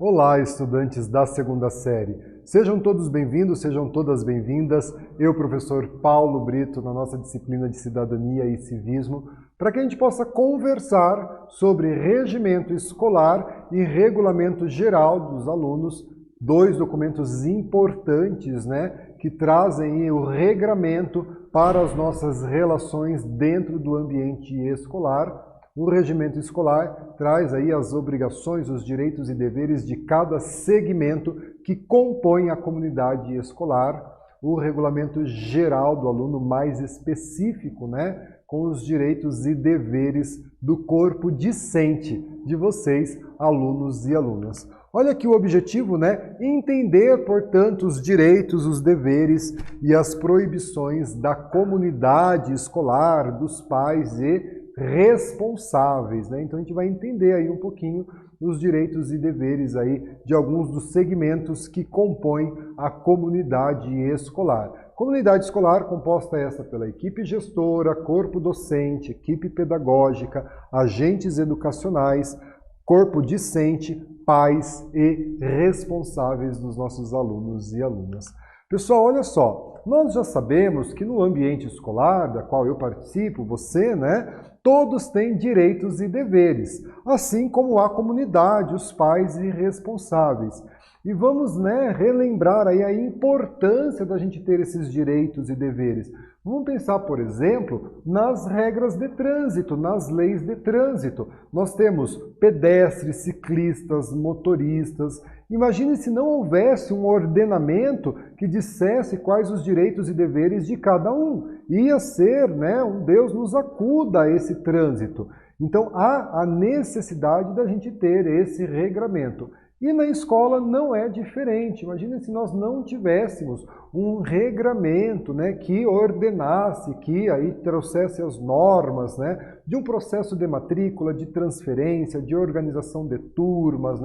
Olá, estudantes da segunda série. Sejam todos bem-vindos, sejam todas bem-vindas. Eu, professor Paulo Brito, na nossa disciplina de Cidadania e Civismo, para que a gente possa conversar sobre regimento escolar e regulamento geral dos alunos, dois documentos importantes, que trazem o regramento para as nossas relações dentro do ambiente escolar. O regimento escolar traz aí as obrigações, os direitos e deveres de cada segmento que compõe a comunidade escolar. O regulamento geral do aluno mais específico, com os direitos e deveres do corpo discente de vocês, alunos e alunas. Olha aqui o objetivo, entender, portanto, os direitos, os deveres e as proibições da comunidade escolar, dos pais e responsáveis, Então a gente vai entender aí um pouquinho os direitos e deveres aí de alguns dos segmentos que compõem a comunidade escolar. Comunidade escolar composta essa pela equipe gestora, corpo docente, equipe pedagógica, agentes educacionais, corpo discente, pais e responsáveis dos nossos alunos e alunas. Pessoal, olha só, nós já sabemos que no ambiente escolar, da qual eu participo, você, todos têm direitos e deveres, assim como a comunidade, os pais e responsáveis. E vamos relembrar aí a importância da gente ter esses direitos e deveres. Vamos pensar, por exemplo, nas regras de trânsito, nas leis de trânsito. Nós temos pedestres, ciclistas, motoristas. Imagine se não houvesse um ordenamento que dissesse quais os direitos e deveres de cada um. Ia ser, um Deus nos acuda a esse trânsito. Então, há a necessidade da gente ter esse regramento. E na escola não é diferente. Imagina se nós não tivéssemos um regramento que ordenasse, que aí trouxesse as normas de um processo de matrícula, de transferência, de organização de turmas,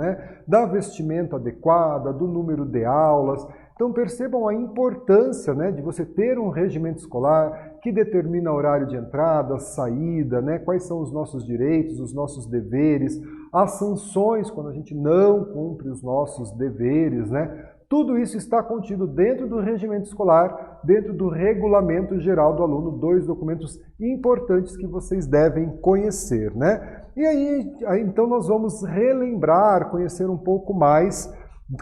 da vestimenta adequada, do número de aulas. Então percebam a importância de você ter um regimento escolar que determina horário de entrada, saída, quais são os nossos direitos, os nossos deveres, as sanções quando a gente não cumpre os nossos deveres, Tudo isso está contido dentro do regimento escolar, dentro do regulamento geral do aluno, dois documentos importantes que vocês devem conhecer, E aí então nós vamos relembrar, conhecer um pouco mais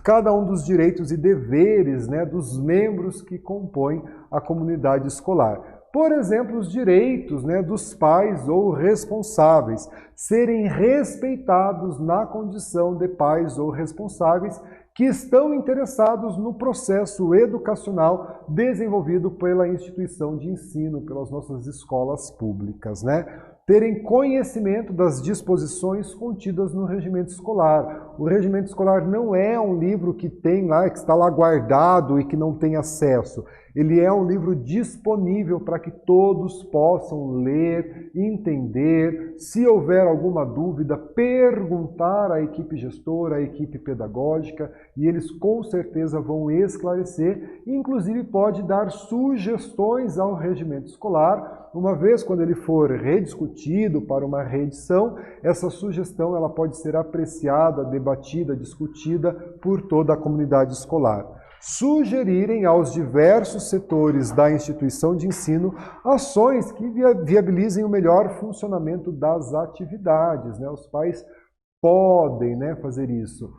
cada um dos direitos e deveres dos membros que compõem a comunidade escolar. Por exemplo, os direitos dos pais ou responsáveis serem respeitados na condição de pais ou responsáveis que estão interessados no processo educacional desenvolvido pela instituição de ensino, pelas nossas escolas públicas, Terem conhecimento das disposições contidas no regimento escolar. O regimento escolar não é um livro que tem lá, que está lá guardado e que não tem acesso. Ele é um livro disponível para que todos possam ler, entender. Se houver alguma dúvida, perguntar à equipe gestora, à equipe pedagógica, e eles com certeza vão esclarecer. Inclusive pode dar sugestões ao regimento escolar. Uma vez quando ele for rediscutido para uma reedição, essa sugestão ela pode ser apreciada, debatida, discutida por toda a comunidade escolar. Sugerirem aos diversos setores da instituição de ensino ações que viabilizem o melhor funcionamento das atividades. Os pais podem fazer isso.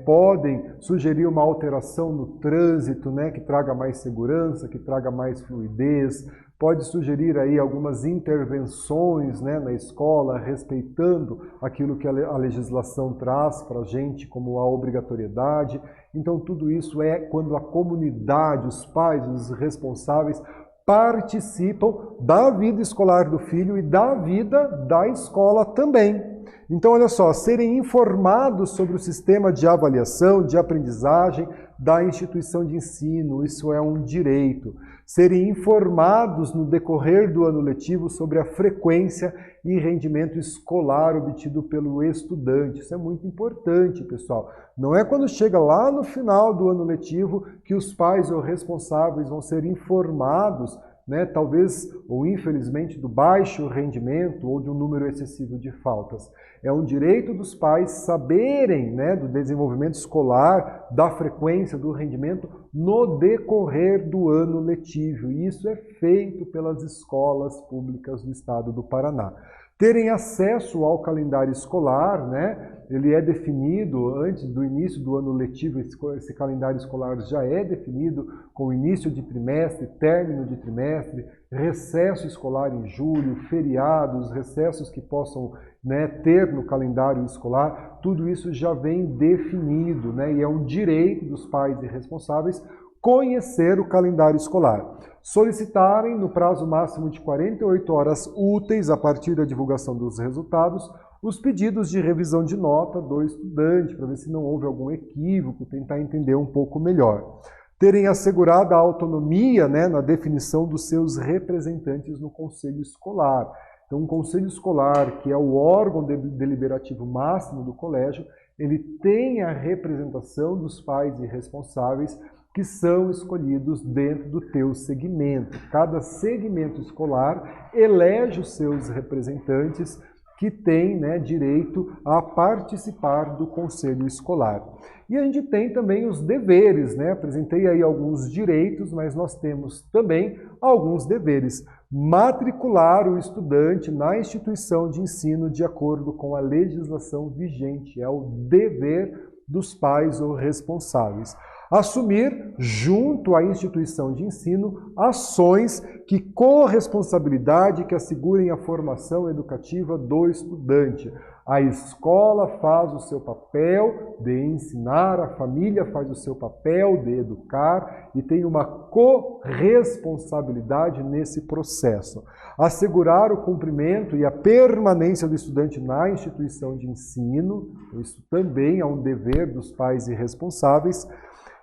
Podem sugerir uma alteração no trânsito, que traga mais segurança, que traga mais fluidez. Pode sugerir aí algumas intervenções na escola, respeitando aquilo que a legislação traz para a gente como a obrigatoriedade. Então tudo isso é quando a comunidade, os pais, os responsáveis participam da vida escolar do filho e da vida da escola também. Então, olha só, serem informados sobre o sistema de avaliação, de aprendizagem da instituição de ensino, isso é um direito. Serem informados no decorrer do ano letivo sobre a frequência e rendimento escolar obtido pelo estudante. Isso é muito importante, pessoal. Não é quando chega lá no final do ano letivo que os pais ou responsáveis vão ser informados né, talvez ou infelizmente do baixo rendimento ou de um número excessivo de faltas. É um direito dos pais saberem, né, do desenvolvimento escolar, da frequência, do rendimento no decorrer do ano letivo. E isso é feito pelas escolas públicas do estado do Paraná. Terem acesso ao calendário escolar, né? Ele é definido antes do início do ano letivo, esse calendário escolar já é definido com início de trimestre, término de trimestre, recesso escolar em julho, feriados, recessos que possam, né, ter no calendário escolar, tudo isso já vem definido, né? E é um direito dos pais e responsáveis conhecer o calendário escolar. Solicitarem, no prazo máximo de 48 horas úteis a partir da divulgação dos resultados, os pedidos de revisão de nota do estudante, para ver se não houve algum equívoco, tentar entender um pouco melhor. Terem assegurado a autonomia, né, na definição dos seus representantes no conselho escolar. Então, um conselho escolar, que é o órgão deliberativo máximo do colégio, ele tem a representação dos pais e responsáveis que são escolhidos dentro do teu segmento. Cada segmento escolar elege os seus representantes que têm, né, direito a participar do conselho escolar. E a gente tem também os deveres, né? Apresentei aí alguns direitos, mas nós temos também alguns deveres. Matricular o estudante na instituição de ensino de acordo com a legislação vigente. É o dever dos pais ou responsáveis. Assumir, junto à instituição de ensino, ações que corresponsabilidade que assegurem a formação educativa do estudante. A escola faz o seu papel de ensinar, a família faz o seu papel de educar e tem uma corresponsabilidade nesse processo. Assegurar o cumprimento e a permanência do estudante na instituição de ensino, isso também é um dever dos pais e responsáveis.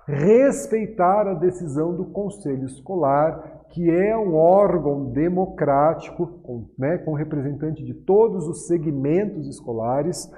Respeitar a decisão do conselho escolar, que é um órgão democrático, né, com representante de todos os segmentos escolares.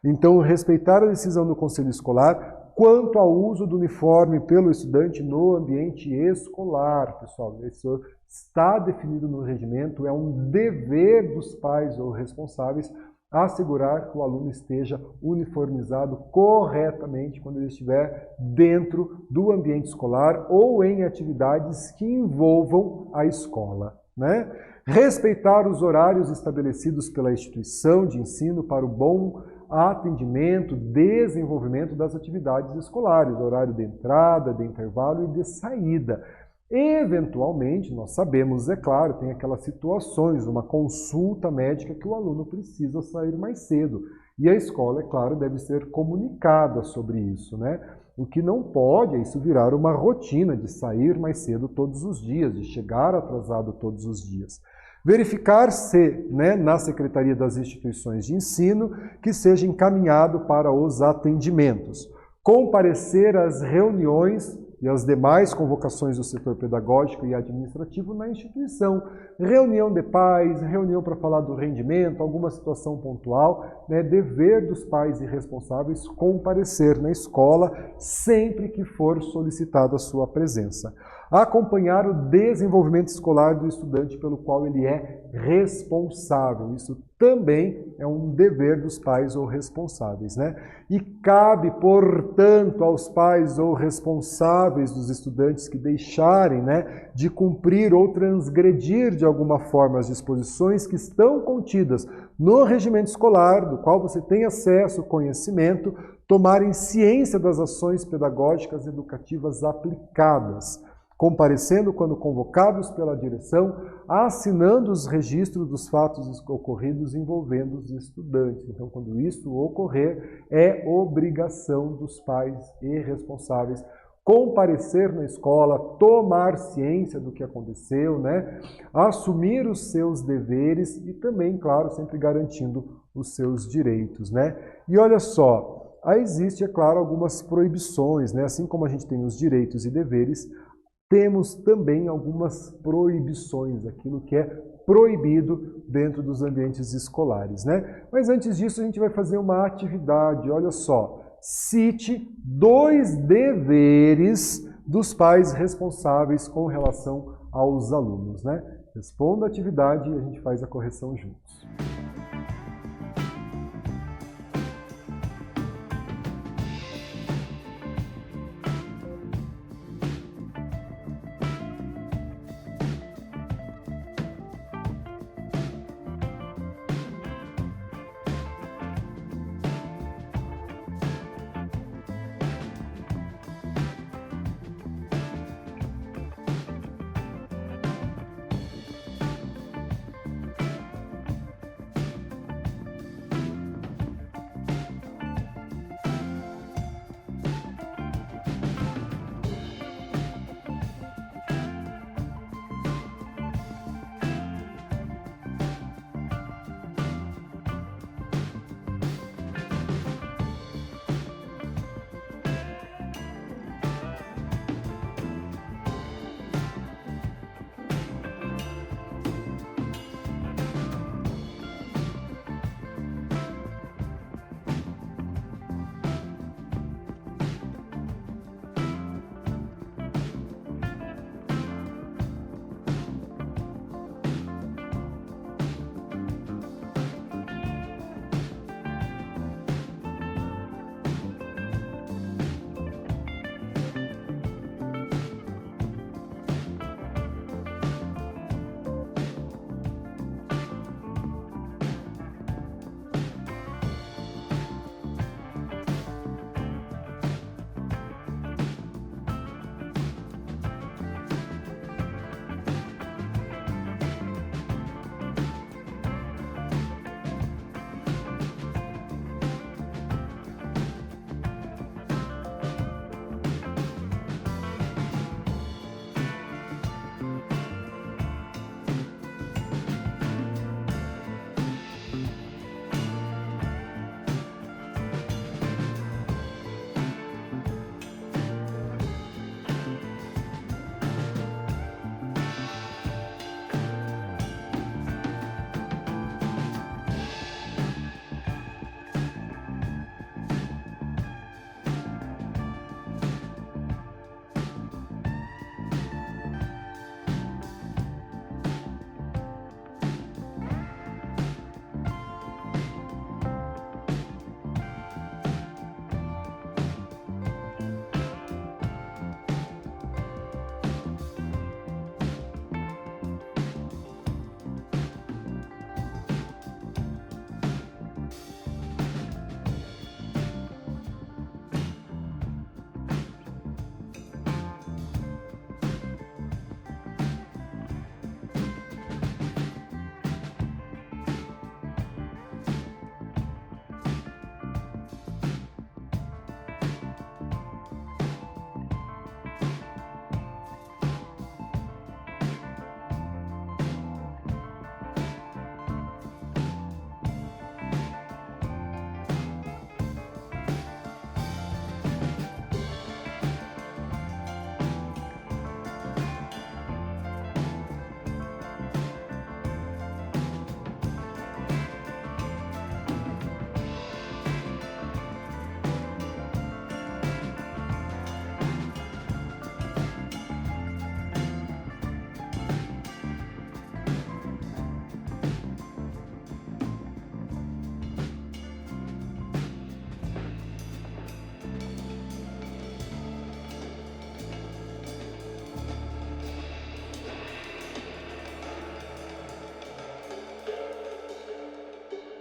Então, respeitar a decisão do conselho escolar quanto ao uso do uniforme pelo estudante no ambiente escolar. Pessoal, isso está definido no regimento, é um dever dos pais ou responsáveis assegurar que o aluno esteja uniformizado corretamente quando ele estiver dentro do ambiente escolar ou em atividades que envolvam a escola, né? Respeitar os horários estabelecidos pela instituição de ensino para o bom atendimento, desenvolvimento das atividades escolares, horário de entrada, de intervalo e de saída. Eventualmente, nós sabemos, é claro, tem aquelas situações, uma consulta médica que o aluno precisa sair mais cedo. E a escola, é claro, deve ser comunicada sobre isso, né? O que não pode é isso virar uma rotina de sair mais cedo todos os dias, de chegar atrasado todos os dias. Verificar se, né, na Secretaria das Instituições de Ensino, que seja encaminhado para os atendimentos. Comparecer às reuniões e as demais convocações do setor pedagógico e administrativo na instituição. Reunião de pais, reunião para falar do rendimento, alguma situação pontual, né? Dever dos pais e responsáveis comparecer na escola sempre que for solicitada a sua presença. Acompanhar o desenvolvimento escolar do estudante pelo qual ele é responsável. Isso também é um dever dos pais ou responsáveis, né? E cabe, portanto, aos pais ou responsáveis dos estudantes que deixarem, né, de cumprir ou transgredir de alguma forma as disposições que estão contidas no regimento escolar, do qual você tem acesso, conhecimento, tomarem ciência das ações pedagógicas e educativas aplicadas, comparecendo quando convocados pela direção, assinando os registros dos fatos ocorridos envolvendo os estudantes. Então, quando isso ocorrer, é obrigação dos pais e responsáveis comparecer na escola, tomar ciência do que aconteceu, né? Assumir os seus deveres e também, claro, sempre garantindo os seus direitos, né? E olha só, aí existe, é claro, algumas proibições, né? Assim como a gente tem os direitos e deveres, temos também algumas proibições, aquilo que é proibido dentro dos ambientes escolares, né? Mas antes disso, a gente vai fazer uma atividade, olha só. Cite 2 deveres dos pais responsáveis com relação aos alunos, né? Responda a atividade e a gente faz a correção juntos.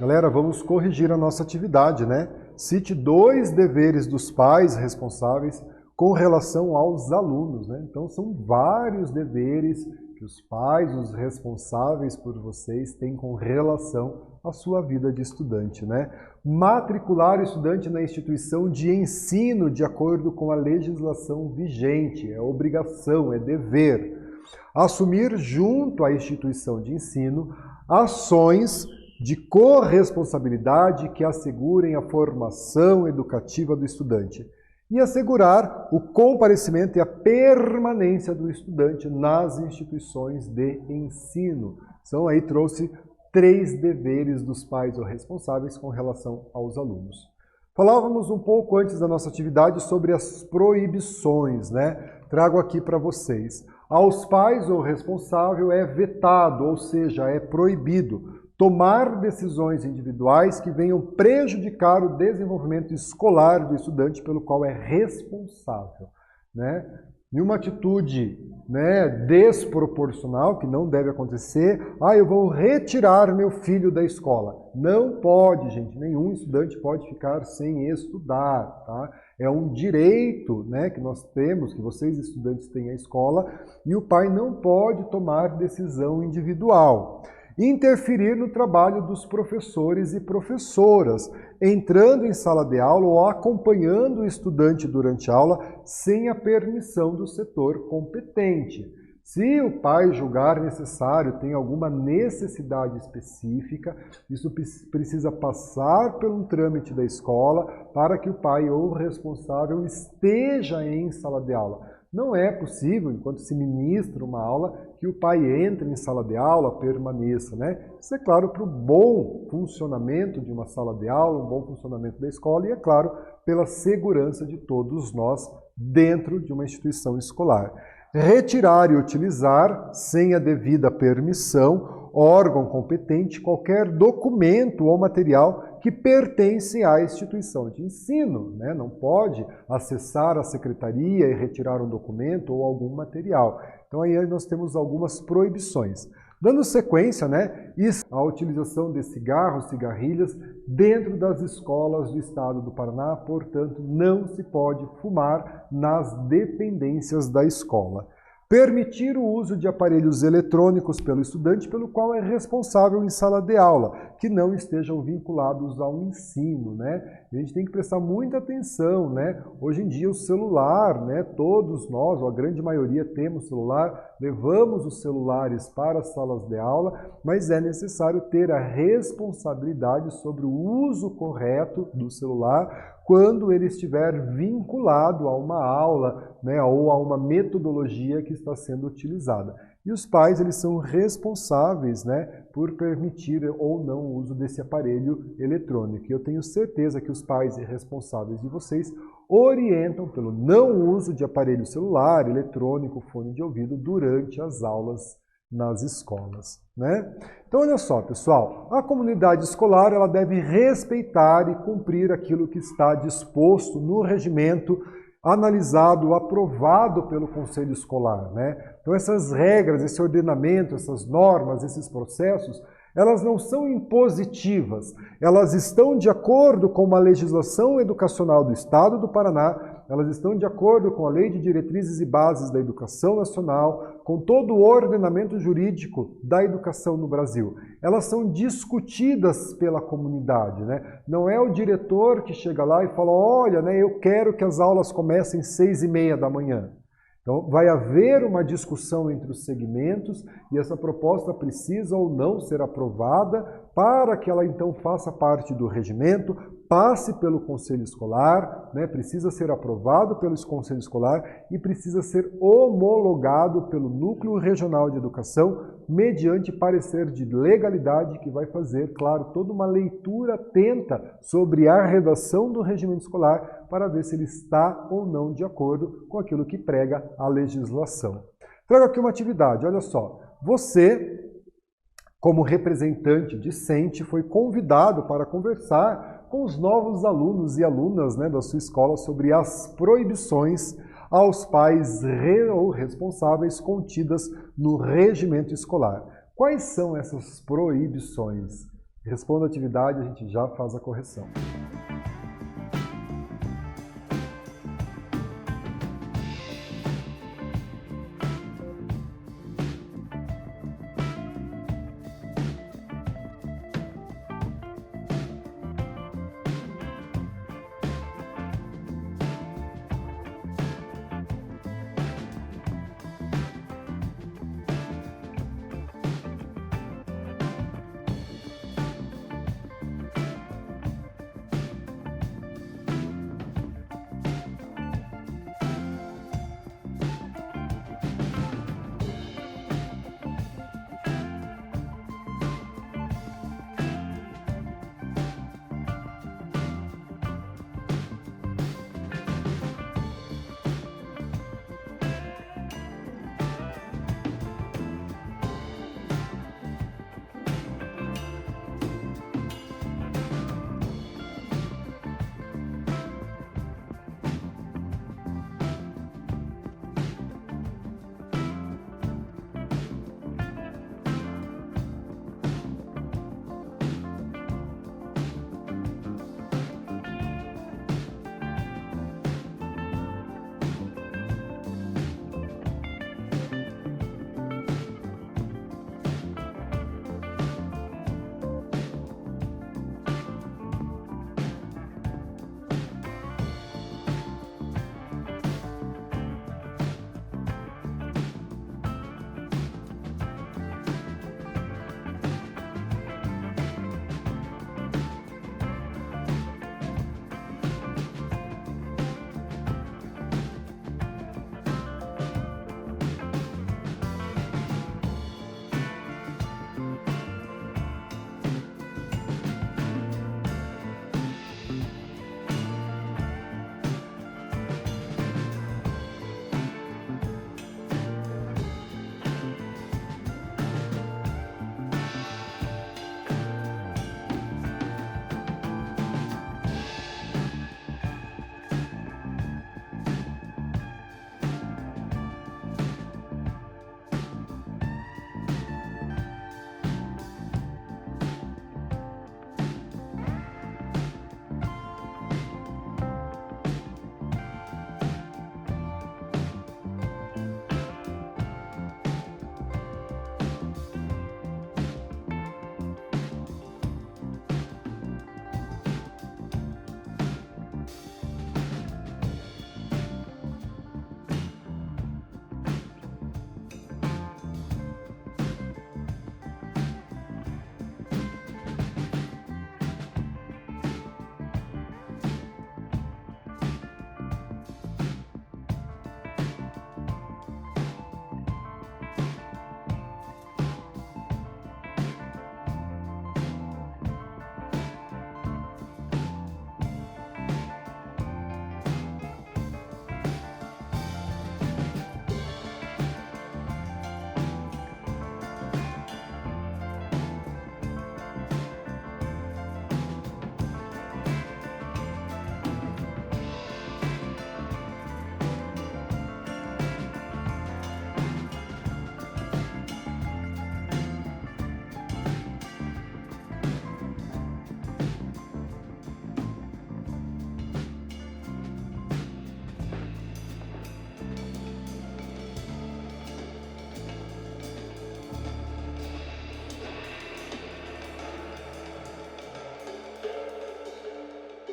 Galera, vamos corrigir a nossa atividade, né? Cite 2 deveres dos pais responsáveis com relação aos alunos, né? Então, são vários deveres que os pais, os responsáveis por vocês, têm com relação à sua vida de estudante, né? Matricular o estudante na instituição de ensino de acordo com a legislação vigente, é obrigação, é dever. Assumir junto à instituição de ensino ações de corresponsabilidade que assegurem a formação educativa do estudante e assegurar o comparecimento e a permanência do estudante nas instituições de ensino. Então, aí trouxe 3 deveres dos pais ou responsáveis com relação aos alunos. Falávamos um pouco antes da nossa atividade sobre as proibições, né? Trago aqui para vocês. Aos pais ou responsável é vetado, ou seja, é proibido tomar decisões individuais que venham prejudicar o desenvolvimento escolar do estudante pelo qual é responsável, né? Em uma atitude, né, desproporcional, que não deve acontecer, eu vou retirar meu filho da escola. Não pode, gente, nenhum estudante pode ficar sem estudar, tá? É um direito, né, que nós temos, que vocês estudantes têm à escola, e o pai não pode tomar decisão individual. Interferir no trabalho dos professores e professoras, entrando em sala de aula ou acompanhando o estudante durante a aula sem a permissão do setor competente. Se o pai julgar necessário, tem alguma necessidade específica, isso precisa passar por um trâmite da escola para que o pai ou o responsável esteja em sala de aula. Não é possível, enquanto se ministra uma aula, que o pai entre em sala de aula, permaneça, né? Isso é claro para o bom funcionamento de uma sala de aula, um bom funcionamento da escola e, é claro, pela segurança de todos nós dentro de uma instituição escolar. Retirar e utilizar, sem a devida permissão, órgão competente, qualquer documento ou material que pertence à instituição de ensino, né? Não pode acessar a secretaria e retirar um documento ou algum material. Então aí nós temos algumas proibições. Dando sequência, né, a utilização de cigarros, cigarrilhas dentro das escolas do estado do Paraná, portanto, não se pode fumar nas dependências da escola. Permitir o uso de aparelhos eletrônicos pelo estudante pelo qual é responsável em sala de aula, que não estejam vinculados ao ensino, né? A gente tem que prestar muita atenção, né? Hoje em dia o celular, né? Todos nós, ou a grande maioria, temos celular, levamos os celulares para as salas de aula, mas é necessário ter a responsabilidade sobre o uso correto do celular quando ele estiver vinculado a uma aula, né, ou a uma metodologia que está sendo utilizada. E os pais, eles são responsáveis, né, por permitir ou não o uso desse aparelho eletrônico. E eu tenho certeza que os pais responsáveis de vocês orientam pelo não uso de aparelho celular, eletrônico, fone de ouvido durante as aulas nas escolas, né? Então, olha só, pessoal, a comunidade escolar ela deve respeitar e cumprir aquilo que está disposto no regimento analisado, aprovado pelo Conselho Escolar, né? Então, essas regras, esse ordenamento, essas normas, esses processos, elas não são impositivas, elas estão de acordo com uma legislação educacional do Estado do Paraná, elas estão de acordo com a Lei de Diretrizes e Bases da Educação Nacional, com todo o ordenamento jurídico da educação no Brasil. Elas são discutidas pela comunidade, né? Não é o diretor que chega lá e fala, olha, né, eu quero que as aulas comecem às 6h30 da manhã. Então, vai haver uma discussão entre os segmentos e essa proposta precisa ou não ser aprovada para que ela, então, faça parte do regimento, passe pelo Conselho Escolar, né? Precisa ser aprovado pelo Conselho Escolar e precisa ser homologado pelo Núcleo Regional de Educação mediante parecer de legalidade que vai fazer, claro, toda uma leitura atenta sobre a redação do regimento escolar para ver se ele está ou não de acordo com aquilo que prega a legislação. Trago aqui uma atividade, olha só. Você, como representante discente, foi convidado para conversar com os novos alunos e alunas, né, da sua escola sobre as proibições aos pais ou responsáveis contidas no regimento escolar. Quais são essas proibições? Responda a atividade, a gente já faz a correção.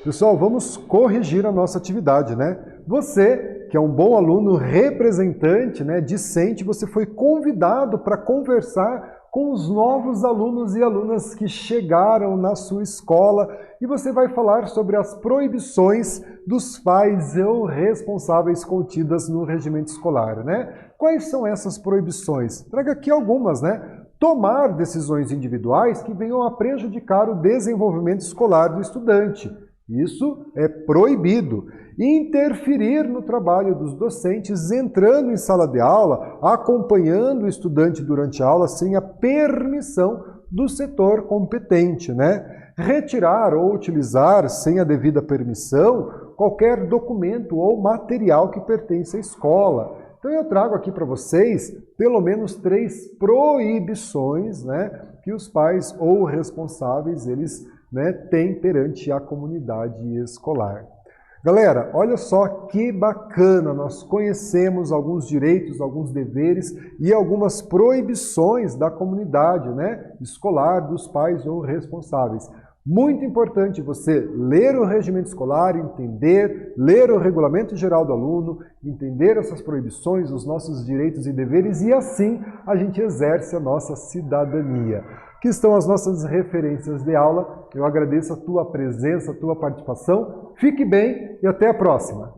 Pessoal, vamos corrigir a nossa atividade, né? Você, que é um bom aluno representante, né, discente, você foi convidado para conversar com os novos alunos e alunas que chegaram na sua escola e você vai falar sobre as proibições dos pais ou responsáveis contidas no regimento escolar, né? Quais são essas proibições? Traga aqui algumas, né? Tomar decisões individuais que venham a prejudicar o desenvolvimento escolar do estudante. Isso é proibido. Interferir no trabalho dos docentes, entrando em sala de aula, acompanhando o estudante durante a aula sem a permissão do setor competente, né? Retirar ou utilizar sem a devida permissão qualquer documento ou material que pertence à escola. Então eu trago aqui para vocês pelo menos 3 proibições, né, que os pais ou responsáveis eles, né, têm perante a comunidade escolar. Galera, olha só que bacana, nós conhecemos alguns direitos, alguns deveres e algumas proibições da comunidade, né, escolar, dos pais ou responsáveis. Muito importante você ler o regimento escolar, entender, ler o regulamento geral do aluno, entender essas proibições, os nossos direitos e deveres e assim a gente exerce a nossa cidadania. Aqui estão as nossas referências de aula. Eu agradeço a tua presença, a tua participação. Fique bem e até a próxima!